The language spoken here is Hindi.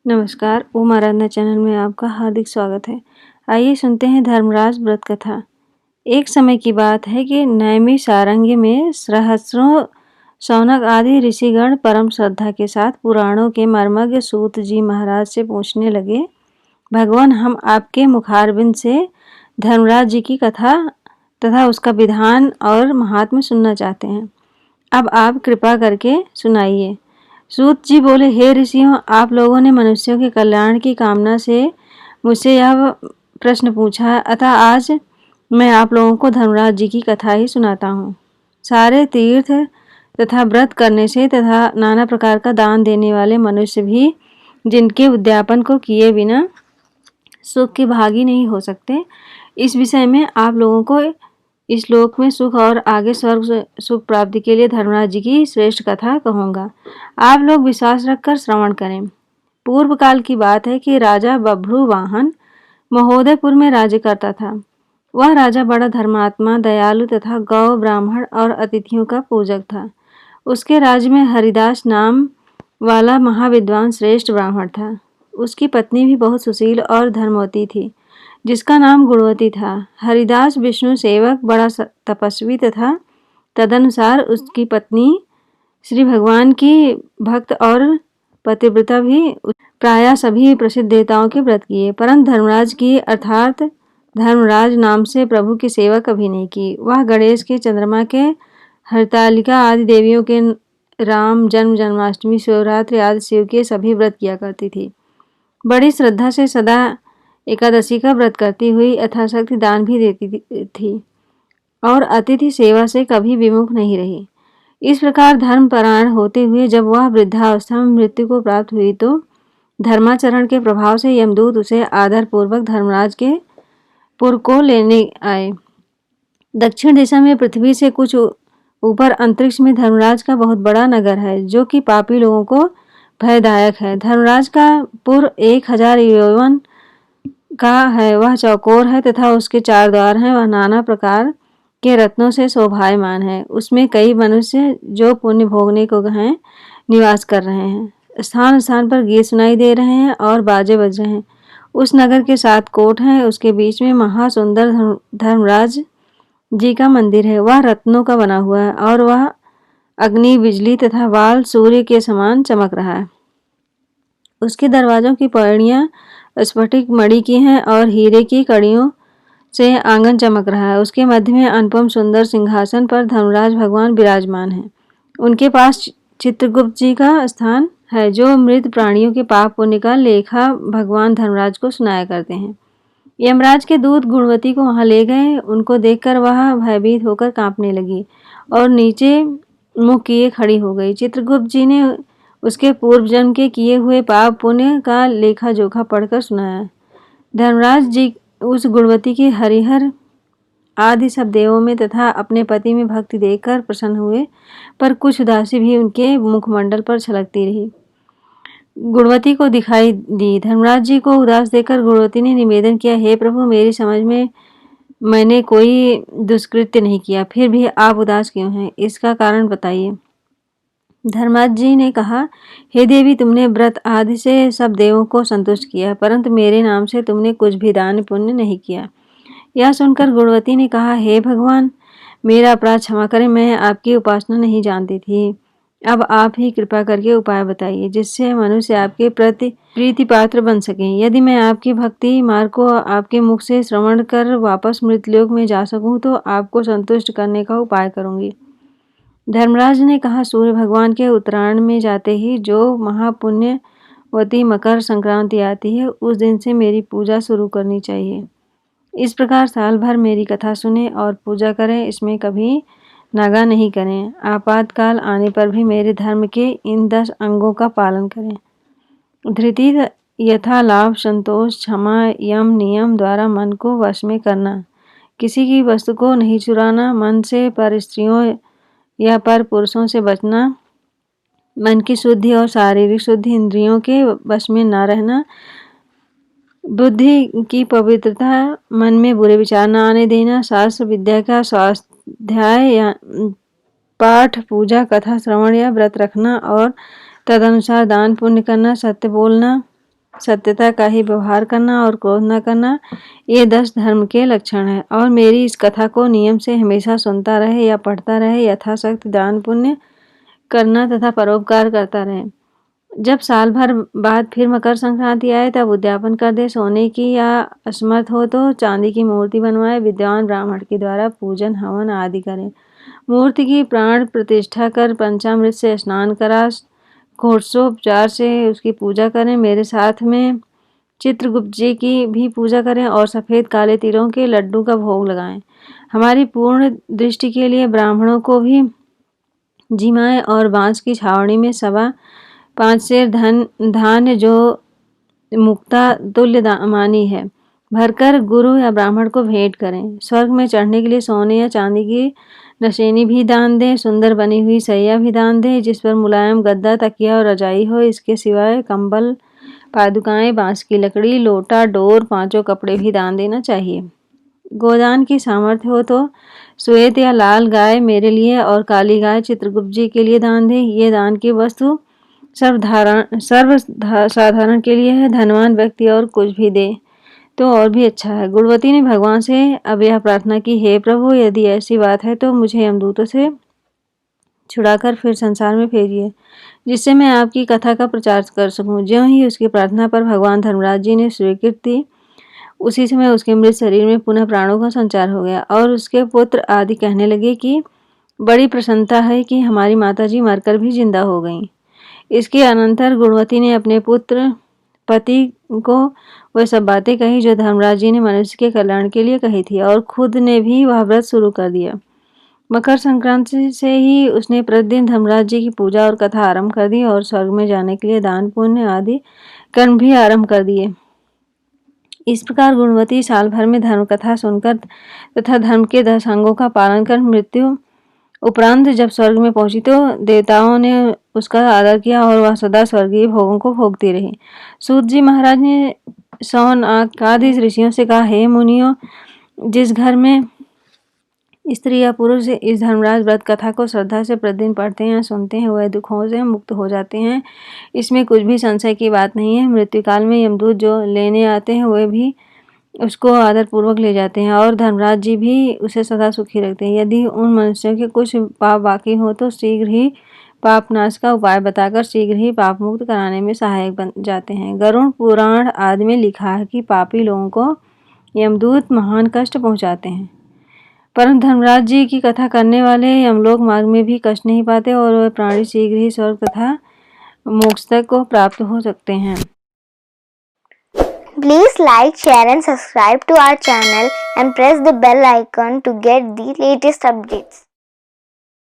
नमस्कार, ओम आराधना चैनल में आपका हार्दिक स्वागत है। आइए सुनते हैं धर्मराज व्रत कथा। एक समय की बात है कि नैमिषारण्य में सहस्रों शौनक आदि ऋषिगण परम श्रद्धा के साथ पुराणों के मर्मज्ञ सूत जी महाराज से पूछने लगे, भगवान, हम आपके मुखारबिंद से धर्मराज जी की कथा तथा उसका विधान और महात्म्य सुनना चाहते हैं। अब आप कृपा करके सुनाइए। सूत जी बोले, हे ऋषियों, आप लोगों ने मनुष्यों के कल्याण की कामना से मुझसे यह प्रश्न पूछा, अतः आज मैं आप लोगों को धर्मराज जी की कथा ही सुनाता हूँ। सारे तीर्थ तथा व्रत करने से तथा नाना प्रकार का दान देने वाले मनुष्य भी जिनके उद्यापन को किए बिना सुख के भागी नहीं हो सकते, इस विषय में आप लोगों को इस लोक में सुख और आगे स्वर्ग सुख प्राप्ति के लिए धर्मराज जी की श्रेष्ठ कथा कहूँगा। आप लोग विश्वास रखकर श्रवण करें। पूर्व काल की बात है कि राजा बभ्रुवाहन महोदयपुर में राज्य करता था। वह राजा बड़ा धर्मात्मा, दयालु तथा गौ, ब्राह्मण और अतिथियों का पूजक था। उसके राज्य में हरिदास नाम वाला महाविद्वान श्रेष्ठ ब्राह्मण था। उसकी पत्नी भी बहुत सुशील और धर्मवती थी, जिसका नाम गुणवती था। हरिदास विष्णु सेवक, बड़ा तपस्वी तथा तदनुसार उसकी पत्नी श्री भगवान की भक्त और पतिव्रता भी। प्रायः सभी प्रसिद्ध देवताओं के व्रत किए, परंतु धर्मराज की अर्थात धर्मराज नाम से प्रभु की सेवा कभी नहीं की। वह गणेश के, चंद्रमा के, हरतालिका आदि देवियों के, राम जन्म, जन्माष्टमी, शिवरात्रि आदि शिव के सभी व्रत किया करती थी। बड़ी श्रद्धा से सदा एकादशी का व्रत करती हुई यथाशक्ति दान भी देती थी और अतिथि सेवा से कभी विमुख नहीं रही। इस प्रकार धर्मपरायण होते हुए जब वह वृद्धावस्था में मृत्यु को प्राप्त हुई तो धर्माचरण के प्रभाव से यमदूत उसे आदर पूर्वक धर्मराज के पुर को लेने आए। दक्षिण दिशा में पृथ्वी से कुछ ऊपर अंतरिक्ष में धर्मराज का बहुत बड़ा नगर है, जो कि पापी लोगों को भयदायक है। धर्मराज का पुर 1000 योजन का है। वह चौकोर है तथा उसके 4 द्वार हैं। वह नाना प्रकार के रत्नों से शोभायमान है। उसमें कई मनुष्य जो पुण्य भोगने को हैं निवास कर रहे हैं। स्थान स्थान पर गीत सुनाई दे रहे हैं और बाजे बज रहे हैं। उस नगर के 7 कोट हैं। उसके बीच में महासुंदर धर्मराज जी का मंदिर है। वह रत्नों का बना हुआ है और वह अग्नि, बिजली तथा बाल सूर्य के समान चमक रहा है। उसके दरवाजों की पौड़ियाँ स्फटिक मणि की हैं और हीरे की कड़ियों से आंगन चमक रहा है। उसके मध्य में अनुपम सुंदर सिंहासन पर धर्मराज भगवान विराजमान हैं। उनके पास चित्रगुप्त जी का स्थान है, जो मृत प्राणियों के पाप पुण्य का लेखा भगवान धर्मराज को सुनाया करते हैं। यमराज के दूत गुणवती को वहां ले गए। उनको देखकर वह भयभीत होकर कांपने लगी और नीचे मुख किए खड़ी हो गई। चित्रगुप्त जी ने उसके पूर्व जन्म के किए हुए पाप पुण्य का लेखा जोखा पढ़कर सुनाया। धर्मराज जी उस गुणवती के हरिहर आदि सब देवों में तथा अपने पति में भक्ति देखकर प्रसन्न हुए, पर कुछ उदासी भी उनके मुखमंडल पर छलकती रही। गुणवती को दिखाई दी। धर्मराज जी को उदास देखकर गुणवती ने निवेदन किया, हे प्रभु, मेरी समझ में मैंने कोई दुष्कृत्य नहीं किया, फिर भी आप उदास क्यों हैं? इसका कारण बताइए। धर्मराज जी ने कहा, हे देवी, तुमने व्रत आदि से सब देवों को संतुष्ट किया, परंतु मेरे नाम से तुमने कुछ भी दान पुण्य नहीं किया। यह सुनकर गुणवती ने कहा, हे भगवान, मेरा अपराध क्षमा करें, मैं आपकी उपासना नहीं जानती थी। अब आप ही कृपा करके उपाय बताइए, जिससे मनुष्य आपके प्रति प्रीति पात्र बन सके। यदि मैं आपकी भक्ति मार्ग को आपके मुख से श्रवण कर वापस मृतलोक में जा सकूं तो आपको संतुष्ट करने का उपाय करूंगी। धर्मराज ने कहा, सूर्य भगवान के उत्तरायण में जाते ही जो महापुण्यवती मकर संक्रांति आती है, उस दिन से मेरी पूजा शुरू करनी चाहिए। इस प्रकार साल भर मेरी कथा सुने और पूजा करें, इसमें कभी नागा नहीं करें। आपातकाल आने पर भी मेरे धर्म के इन 10 अंगों का पालन करें। धृति, यथा लाभ, संतोष, क्षमा, यम, नियम द्वारा मन को वश में करना, किसी की वस्तु को नहीं चुराना, मन से पर स्त्रियों या पर पुरुषों से बचना, मन की शुद्धि और शारीरिक शुद्धि, इंद्रियों के वश में न रहना, बुद्धि की पवित्रता, मन में बुरे विचार न आने देना, शास्त्र विद्या का स्वाध्याय या पाठ, पूजा, कथा श्रवण या व्रत रखना और तदनुसार दान पुण्य करना, सत्य बोलना, सत्यता का ही व्यवहार करना और क्रोध न करना, ये 10 धर्म के लक्षण हैं। और मेरी इस कथा को नियम से हमेशा सुनता रहे या पढ़ता रहे, यथाशक्ति दान पुण्य करना तथा परोपकार करता रहे। जब साल भर बाद फिर मकर संक्रांति आए तब उद्यापन कर दे। सोने की या असमर्थ हो तो चांदी की मूर्ति बनवाए, विद्वान ब्राह्मण के द्वारा पूजन हवन आदि करें। मूर्ति की प्राण प्रतिष्ठा कर पंचामृत से स्नान करा, घोषोपचार से उसकी पूजा करें। मेरे साथ में चित्रगुप्त जी की भी पूजा करें और सफ़ेद काले तिलों के लड्डू का भोग लगाएं। हमारी पूर्ण दृष्टि के लिए ब्राह्मणों को भी जिमाएं और बांस की छावनी में 5 सेर धान्य जो मुक्ता तुल्य मानी है भरकर गुरु या ब्राह्मण को भेंट करें। स्वर्ग में चढ़ने के लिए सोने या चांदी की नशेनी भी दान दें। सुंदर बनी हुई सैया भी दान दें जिस पर मुलायम गद्दा, तकिया और रजाई हो। इसके सिवाय कंबल, पादुकाएं, बांस की लकड़ी, लोटा, डोर, 5 कपड़े भी दान देना चाहिए। गोदान की सामर्थ्य हो तो श्वेत या लाल गाय मेरे लिए और काली गाय चित्रगुप्त जी के लिए दान दें। ये दान की वस्तु सर्वसाधारण के लिए है। धनवान व्यक्ति और कुछ भी दे तो और भी अच्छा है। गुणवती ने भगवान से अब यह प्रार्थना की, हे प्रभु, यदि ऐसी बात है तो मुझे यमदूतों से छुड़ाकर फिर संसार में भेजिए, जिससे मैं आपकी कथा का प्रचार कर सकूं। ज्यों ही उसकी प्रार्थना पर भगवान धर्मराज जी ने स्वीकृति, उसी समय उसके मृत शरीर में पुनः प्राणों का संचार हो गया और उसके पुत्र आदि कहने लगे कि बड़ी प्रसन्नता है कि हमारी माताजी मरकर भी जिंदा हो गईं। इसके अनंतर गुणवती ने अपने पुत्र पति को वह सब बातें कही जो धर्मराज जी ने मनुष्य के कल्याण के लिए कही थी और खुद ने भी वह व्रत शुरू कर दिया। मकर संक्रांति से ही उसने प्रतिदिन धर्मराज जी की पूजा और कथा आरंभ कर दी और स्वर्ग में जाने के लिए दान पुण्य आदि कर्म भी आरंभ कर दिए। इस प्रकार गुणवती साल भर में धर्म कथा सुनकर तथा धर्म के 10 अंगों का पालन कर मृत्यु उपरांत जब स्वर्ग में पहुंची तो देवताओं ने उसका आदर किया और वह सदा स्वर्गीय भोगों को भोगती रही। सूत जी महाराज ने शौनक आदि ऋषियों से कहा, हे मुनियों, जिस घर में स्त्री या पुरुष इस धर्मराज व्रत कथा को श्रद्धा से प्रतिदिन पढ़ते हैं, सुनते हैं, वह दुखों से मुक्त हो जाते हैं। इसमें कुछ भी संशय की बात नहीं है। मृत्यु काल में यमदूत जो लेने आते हैं वे भी उसको आदर पूर्वक ले जाते हैं और धर्मराज जी भी उसे सदा सुखी रखते हैं। यदि उन मनुष्यों के कुछ पाप बाकी हो तो शीघ्र ही पाप नाश का उपाय बताकर शीघ्र ही पाप मुक्त कराने में सहायक बन जाते हैं। गरुड़ पुराण आदि में लिखा है कि पापी लोगों को यमदूत महान कष्ट पहुंचाते हैं, परंतु धर्मराज जी की कथा करने वाले यमलोक मार्ग में भी कष्ट नहीं पाते और वह प्राणी शीघ्र ही स्वर्ग तथा मोक्ष तक को प्राप्त हो सकते हैं। Please like, share and subscribe to our channel and press the bell icon to get the latest updates.